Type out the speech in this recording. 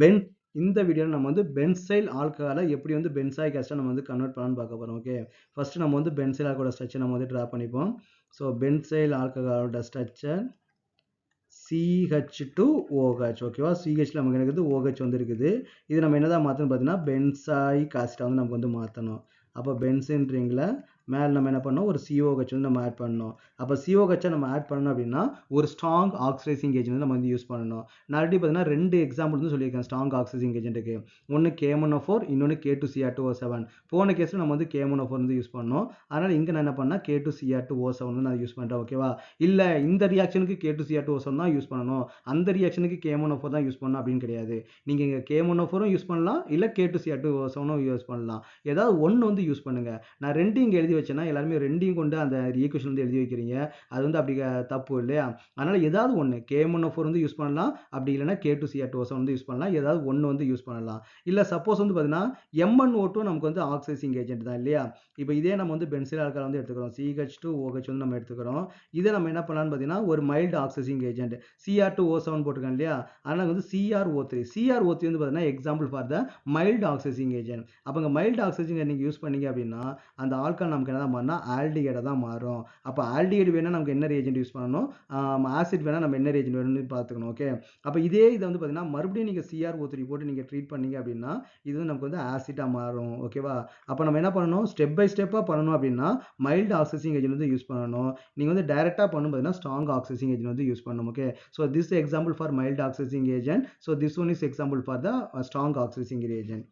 Pen இந்த வீடியோவில் நம்ம வந்து பென்சைல் ஆல்கஹாலை எப்படி வந்து பென்சாயிக் ஆசிட்டை நம்ம வந்து கன்வெர்ட் பண்ணலாம்னு பார்க்க போகிறோம். ஓகே, ஃபர்ஸ்ட் நம்ம வந்து பென்சைல் ஆல்கஹாலோட ஸ்ட்ரக்சர் நம்ம வந்து ட்ரா பண்ணிப்போம். ஸோ பென்சைல் ஆல்கஹாலோட ஸ்ட்ரக்சர் CH2OH. ஓகேவா, CHல நமக்கு என்ன இருக்குது, OH வந்து இருக்குது. இது நம்ம என்னதான் மாற்றணும் பார்த்தீங்கன்னா பென்சாயிக் ஆசிட்டை வந்து நமக்கு வந்து மாற்றணும். அப்போ பென்சின் ரிங்கில் மேலே நம்ம என்ன பண்ணோம், ஒரு COH வந்து நம்ம ஆட் பண்ணணும். அப்போ COH நம்ம ஆட் பண்ணணும் அப்படின்னா ஒரு ஸ்ட்ராங் ஆக்சிடைசிங் ஏஜென்ட் வந்து நம்ம வந்து யூஸ் பண்ணணும். நான் ஆல்ரெடி பார்த்தீங்கன்னா 2 எக்ஸாம்பிள் வந்து சொல்லியிருக்கேன் ஸ்ட்ராங் ஆக்சிடைசிங் ஏஜென்ட்டுக்கு. ஒன்று K1O4, இன்னொன்று K2Cr2O7. போன கேஸில் நம்ம வந்து K1O4 வந்து யூஸ் பண்ணோம். அதனால் இங்கே நான் என்ன பண்ணால் K2Cr2O7 வந்து நான் யூஸ் பண்ணுறேன். ஓகேவா, இல்லை இந்த ரியாக்ஷனுக்கு K2Cr2O7 தான் யூஸ் பண்ணணும், அந்த ரியாக்ஷனுக்கு K1O4 தான் யூஸ் பண்ணணும் அப்படின்னு கிடையாது. நீங்கள் இங்கே K1O4 யூஸ் பண்ணலாம், இல்லை K2Cr2O7 யூஸ் பண்ணலாம். ஏதாவது ஒன்று வந்து யூஸ் பண்ணுங்கள். நான் ரெண்டையும் இங்கே எழுதி வச்சேன்னா எல்லாருமே ரெண்டையும் கொண்டு அந்த ஈக்குவேஷன் வந்து எழுதி வைக்கிறீங்க, அது வந்து அப்படி தப்பு இல்லையா? அதனால் ஏதாவது ஒன்று K1O4 வந்து யூஸ் பண்ணலாம், அப்படி இல்லைன்னா K2Cr2O7 வந்து யூஸ் பண்ணலாம், ஏதாவது ஒன்று வந்து யூஸ் பண்ணலாம். இல்லை சப்போஸ் வந்து பார்த்தீங்கன்னா MnO2 நமக்கு வந்து ஆக்சிடைசிங் ஏஜென்ட் தான் இல்லையா? இப்போ இதே நம்ம வந்து பென்சில் ஆல்கஹால் வந்து எடுத்துக்கிறோம், CH2OH வந்து நம்ம எடுத்துக்கிறோம். இதை நம்ம என்ன பண்ணலாம்னு பார்த்தீங்கன்னா ஒரு மைல்டு ஆக்சிடைசிங் ஏஜென்ட் Cr2O7 போட்டிருக்கோம் இல்லையா, அதனால் வந்து CrO3 வந்து பார்த்தீங்கன்னா example for the mild oxidising agent. அப்போ இங்கே மைல்டு ஆக்சிடைசிங் நீங்கள் யூஸ் பண்ணீங்க அப்படின்னா அந்த ஆல்கஹால் நமக்கு என்ன தான் மாறினா ஆல்டிகைடை தான் மாறும். அப்போ ஆல்டிகைடு வேணால் நமக்கு என்ன ரியேஜென்ட் யூஸ் பண்ணணும், ஆசிட் வேணால் நம்ம என்ன ரியேஜென்ட் வேணும்னு பார்த்துக்கணும். ஓகே, அப்போ இதே இதை வந்து பார்த்தீங்கன்னா மறுபடியும் நீங்கள் CrO3 போட்டு நீங்கள் ட்ரீட் பண்ணீங்க அப்படின்னா இது வந்து நமக்கு வந்து ஆசிட்டாக மாறும். ஓகேவா, அப்போ நம்ம என்ன பண்ணணும், ஸ்டெப் பை ஸ்டெப்பாக பண்ணணும் அப்படின்னா மைல்டு ஆக்சிடைசிங் ஏஜென்ட் வந்து யூஸ் பண்ணணும். நீங்கள் வந்து டைரெக்டாக பண்ணும் பார்த்தீங்கன்னா ஸ்ட்ராங் ஆக்சிடைசிங் ஏஜென்ட் வந்து யூஸ் பண்ணணும். Okay, so this example for mild oxidising agent. So this one is example for the strong oxidising agent.